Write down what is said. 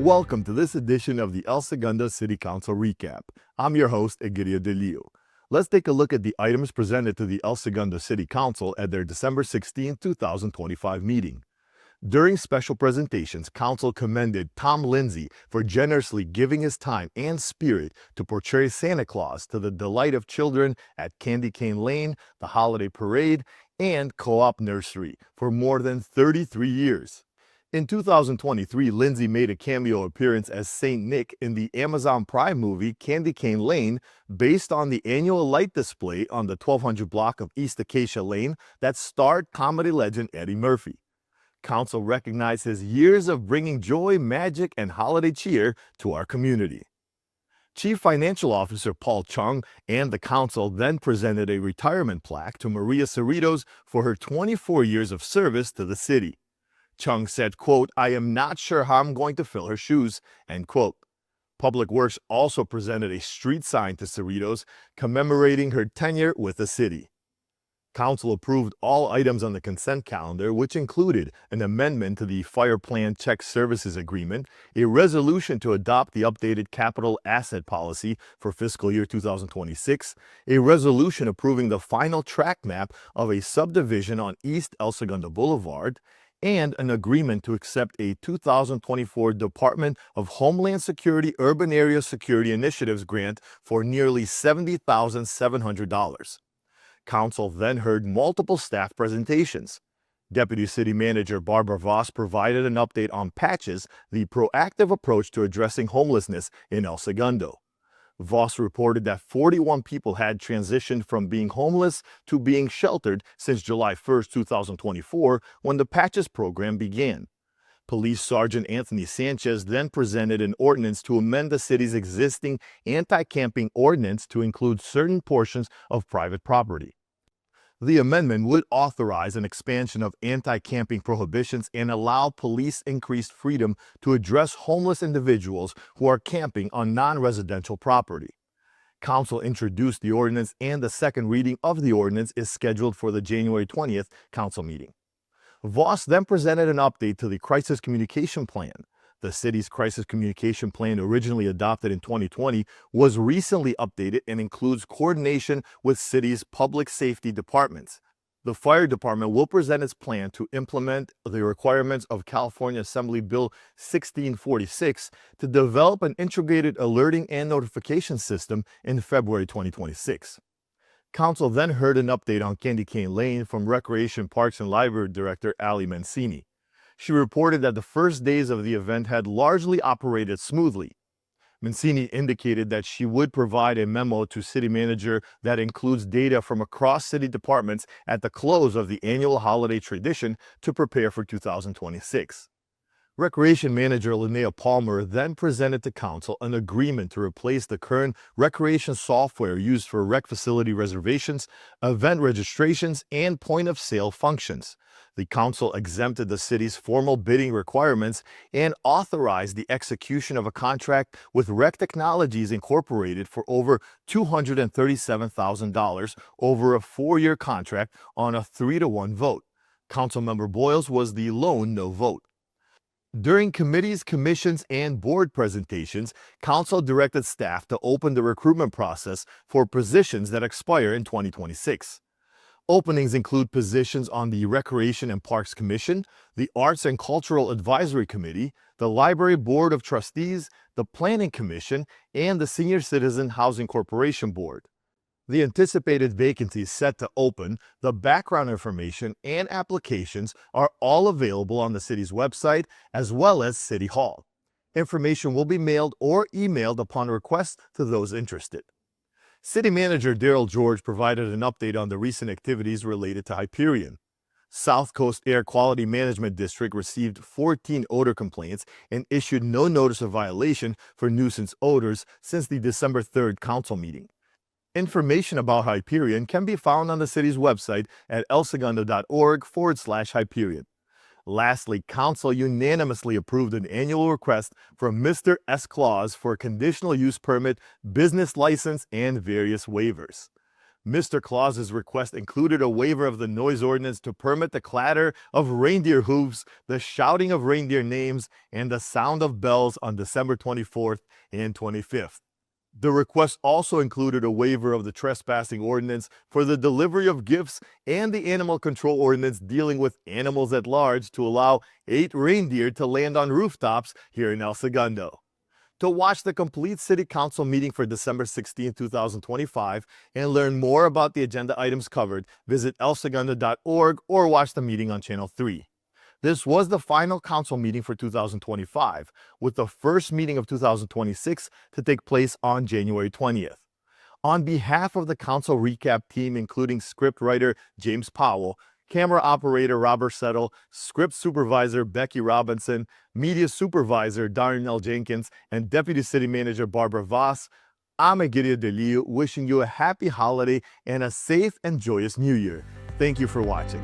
Welcome to this edition of the El Segundo City Council Recap. I'm your host, Egidio De Leo. Let's take a look at the items presented to the El Segundo City Council at their December 16, 2025 meeting. During special presentations, Council commended Tom Lindsay for generously giving his time and spirit to portray Santa Claus to the delight of children at Candy Cane Lane, the Holiday Parade, and Co-op Nursery for more than 33 years. In 2023, Lindsay made a cameo appearance as Saint Nick in the Amazon Prime movie Candy Cane Lane, based on the annual light display on the 1200 block of East Acacia Lane that starred comedy legend Eddie Murphy. Council recognized his years of bringing joy, magic, and holiday cheer to our community. Chief Financial Officer Paul Chung and the Council then presented a retirement plaque to Maria Cerritos for her 24 years of service to the city. Chung said, quote, "I am not sure how I'm going to fill her shoes," end quote. Public Works also presented a street sign to Cerritos commemorating her tenure with the city. Council approved all items on the consent calendar, which included an amendment to the Fire Plan Check Services Agreement, a resolution to adopt the updated capital asset policy for fiscal year 2026, a resolution approving the final track map of a subdivision on East El Segundo Boulevard, and an agreement to accept a 2024 Department of Homeland Security Urban Area Security Initiatives grant for nearly $70,700. Council then heard multiple staff presentations. Deputy City Manager Barbara Voss provided an update on Patches, the proactive approach to addressing homelessness in El Segundo. Voss reported that 41 people had transitioned from being homeless to being sheltered since July 1, 2024, when the Patches program began. Police Sergeant Anthony Sanchez then presented an ordinance to amend the city's existing anti-camping ordinance to include certain portions of private property. The amendment would authorize an expansion of anti-camping prohibitions and allow police increased freedom to address homeless individuals who are camping on non-residential property. Council introduced the ordinance, and the second reading of the ordinance is scheduled for the January 20th Council meeting. Voss then presented an update to the Crisis Communication Plan. The city's Crisis Communication Plan, originally adopted in 2020, was recently updated and includes coordination with city's public safety departments. The Fire Department will present its plan to implement the requirements of California Assembly Bill 1646 to develop an integrated alerting and notification system in February 2026. Council then heard an update on Candy Cane Lane from Recreation, Parks, and Library Director Ali Mancini. She reported that the first days of the event had largely operated smoothly. Mancini indicated that she would provide a memo to City Manager that includes data from across city departments at the close of the annual holiday tradition to prepare for 2026. Recreation Manager Linnea Palmer then presented to Council an agreement to replace the current recreation software used for rec facility reservations, event registrations, and point-of-sale functions. The Council exempted the city's formal bidding requirements and authorized the execution of a contract with Rec Technologies Incorporated for over $237,000 over a 4-year contract on a 3-to-1 vote. Councilmember Boyles was the lone no vote. During committees, commissions, and board presentations, Council directed staff to open the recruitment process for positions that expire in 2026. Openings include positions on the Recreation and Parks Commission, the Arts and Cultural Advisory Committee, the Library Board of Trustees, the Planning Commission, and the Senior Citizen Housing Corporation Board. The anticipated vacancies set to open, the background information, and applications are all available on the city's website as well as City Hall. Information will be mailed or emailed upon request to those interested. City Manager Daryl George provided an update on the recent activities related to Hyperion. South Coast Air Quality Management District received 14 odor complaints and issued no notice of violation for nuisance odors since the December 3rd Council meeting. Information about Hyperion can be found on the city's website at elsegundo.org/Hyperion. Lastly, Council unanimously approved an annual request from Mr. S. Claus for a conditional use permit, business license, and various waivers. Mr. Claus's request included a waiver of the noise ordinance to permit the clatter of reindeer hooves, the shouting of reindeer names, and the sound of bells on December 24th and 25th. The request also included a waiver of the trespassing ordinance for the delivery of gifts and the animal control ordinance dealing with animals at large to allow 8 reindeer to land on rooftops here in El Segundo. To watch the complete City Council meeting for December 16, 2025, and learn more about the agenda items covered, visit elsegundo.org or watch the meeting on Channel 3. This was the final council meeting for 2025, with the first meeting of 2026 to take place on January 20th. On behalf of the council recap team, including script writer James Powell, camera operator Robert Settle, script supervisor Becky Robinson, media supervisor Darnell Jenkins, and deputy city manager Barbara Voss, I'm Egidio Deliu, wishing you a happy holiday and a safe and joyous new year. Thank you for watching.